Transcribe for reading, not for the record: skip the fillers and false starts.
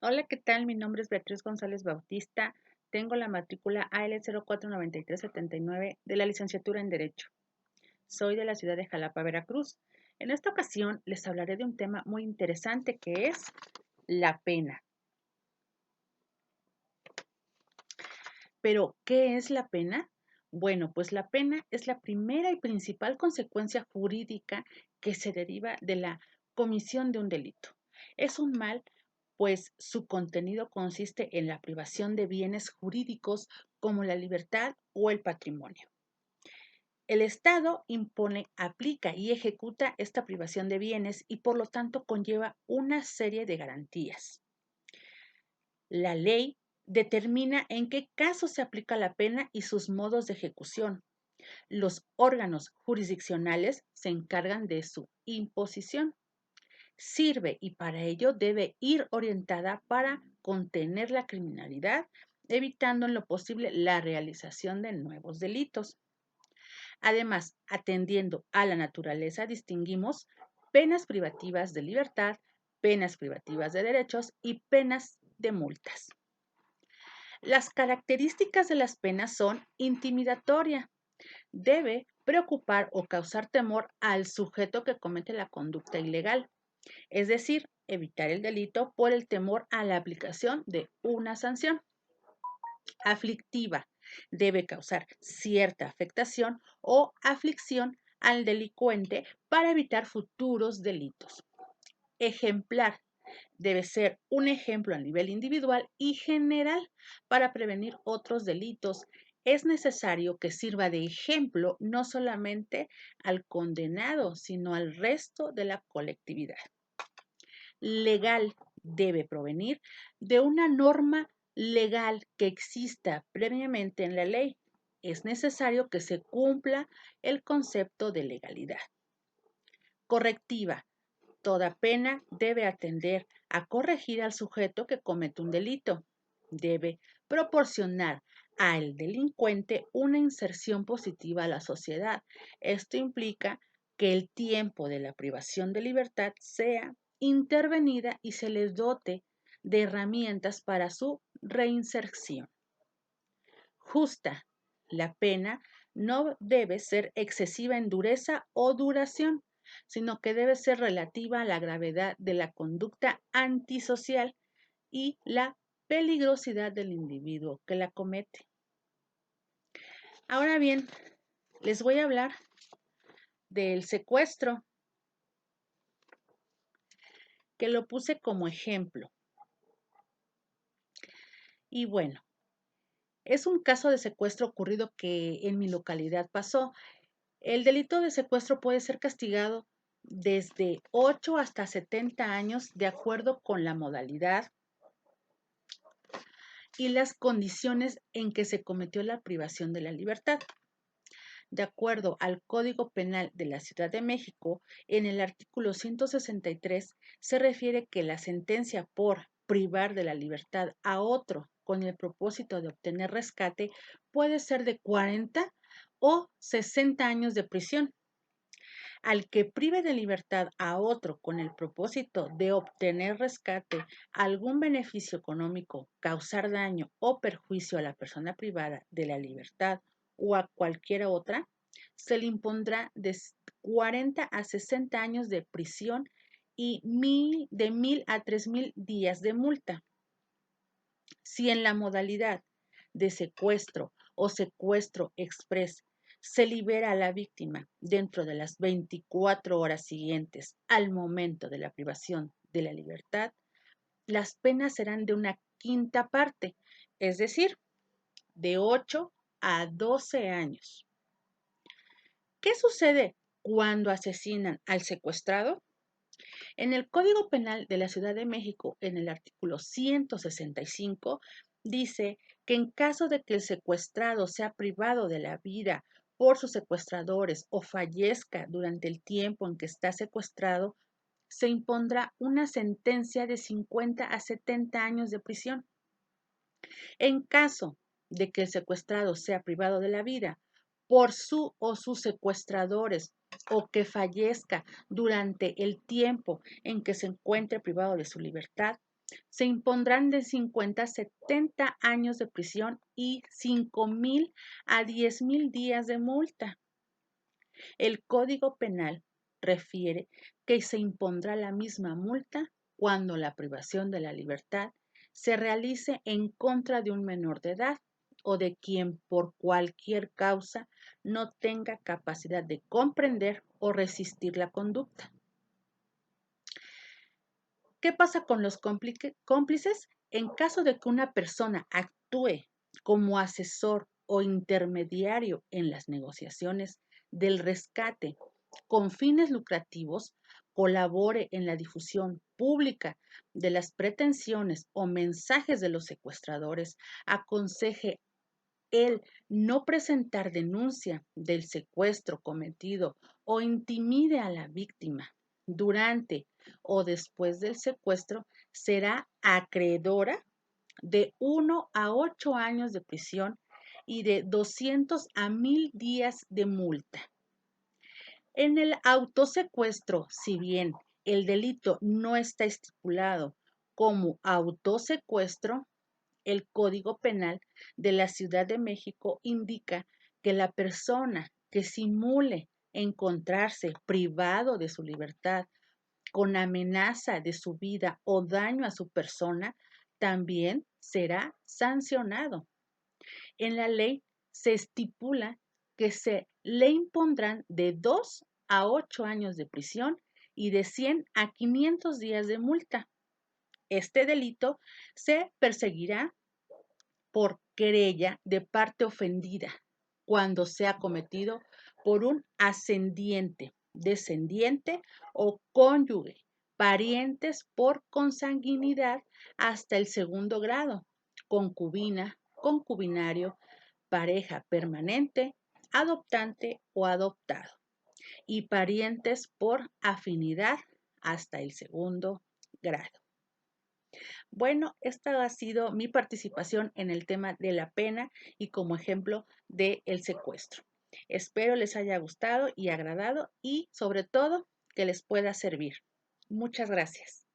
Hola, ¿qué tal? Mi nombre es Beatriz González Bautista. Tengo la matrícula AL 049379 de la licenciatura en Derecho. Soy de la ciudad de Jalapa, Veracruz. En esta ocasión les hablaré de un tema muy interesante que es la pena. Pero, ¿qué es la pena? Bueno, pues la pena es la primera y principal consecuencia jurídica que se deriva de la comisión de un delito. Es un mal, pues su contenido consiste en la privación de bienes jurídicos como la libertad o el patrimonio. El Estado impone, aplica y ejecuta esta privación de bienes y por lo tanto conlleva una serie de garantías. La ley determina en qué casos se aplica la pena y sus modos de ejecución. Los órganos jurisdiccionales se encargan de su imposición. Sirve y para ello debe ir orientada para contener la criminalidad, evitando en lo posible la realización de nuevos delitos. Además, atendiendo a la naturaleza, distinguimos penas privativas de libertad, penas privativas de derechos y penas de multas. Las características de las penas son intimidatoria. Debe preocupar o causar temor al sujeto que comete la conducta ilegal, es decir, evitar el delito por el temor a la aplicación de una sanción. Aflictiva. Debe causar cierta afectación o aflicción al delincuente para evitar futuros delitos. Ejemplar. Debe ser un ejemplo a nivel individual y general para prevenir otros delitos. Es necesario que sirva de ejemplo no solamente al condenado, sino al resto de la colectividad. Legal debe provenir de una norma legal que exista previamente en la ley. Es necesario que se cumpla el concepto de legalidad. Correctiva. Toda pena debe atender a corregir al sujeto que comete un delito. Debe proporcionar al delincuente una inserción positiva a la sociedad. Esto implica que el tiempo de la privación de libertad sea intervenida y se les dote de herramientas para su reinserción. Justa. La pena no debe ser excesiva en dureza o duración, sino que debe ser relativa a la gravedad de la conducta antisocial y la peligrosidad del individuo que la comete. Ahora bien, les voy a hablar del secuestro, que lo puse como ejemplo. Y bueno, es un caso de secuestro ocurrido que en mi localidad pasó. El delito de secuestro puede ser castigado desde 8 hasta 70 años de acuerdo con la modalidad y las condiciones en que se cometió la privación de la libertad. De acuerdo al Código Penal de la Ciudad de México, en el artículo 163 se refiere que la sentencia por privar de la libertad a otro con el propósito de obtener rescate puede ser de 40 o 60 años de prisión. Al que prive de libertad a otro con el propósito de obtener rescate, algún beneficio económico, causar daño o perjuicio a la persona privada de la libertad o a cualquiera otra, se le impondrá de 40 a 60 años de prisión y de 1,000 a 3,000 días de multa. Si en la modalidad de secuestro o secuestro express se libera a la víctima dentro de las 24 horas siguientes al momento de la privación de la libertad, las penas serán de una quinta parte, es decir, de 8 a 12 años. ¿Qué sucede cuando asesinan al secuestrado? En el Código Penal de la Ciudad de México, en el artículo 165, dice que en caso de que el secuestrado sea privado de la vida por sus secuestradores o fallezca durante el tiempo en que está secuestrado, se impondrá una sentencia de 50 a 70 años de prisión. En caso de que el secuestrado sea privado de la vida por su o sus secuestradores o que fallezca durante el tiempo en que se encuentre privado de su libertad, Se impondrán de 50 a 70 años de prisión y 5,000 a 10,000 días de multa. El Código Penal refiere que se impondrá la misma multa cuando la privación de la libertad se realice en contra de un menor de edad o de quien por cualquier causa no tenga capacidad de comprender o resistir la conducta. ¿Qué pasa con los cómplices? En caso de que una persona actúe como asesor o intermediario en las negociaciones del rescate con fines lucrativos, colabore en la difusión pública de las pretensiones o mensajes de los secuestradores, aconseje el no presentar denuncia del secuestro cometido o intimide a la víctima durante o después del secuestro, será acreedora de 1 a 8 años de prisión y de 200 a 1,000 días de multa. En el autosecuestro, si bien el delito no está estipulado como autosecuestro, el Código Penal de la Ciudad de México indica que la persona que simule encontrarse privado de su libertad con amenaza de su vida o daño a su persona, también será sancionado. En la ley se estipula que se le impondrán de 2 a 8 años de prisión y de 100 a 500 días de multa. Este delito se perseguirá por querella de parte ofendida cuando sea cometido por un ascendiente, descendiente o cónyuge, parientes por consanguinidad hasta el segundo grado, concubina, concubinario, pareja permanente, adoptante o adoptado, y parientes por afinidad hasta el segundo grado. Bueno, esta ha sido mi participación en el tema de la pena y como ejemplo del secuestro. Espero les haya gustado y agradado y sobre todo que les pueda servir. Muchas gracias.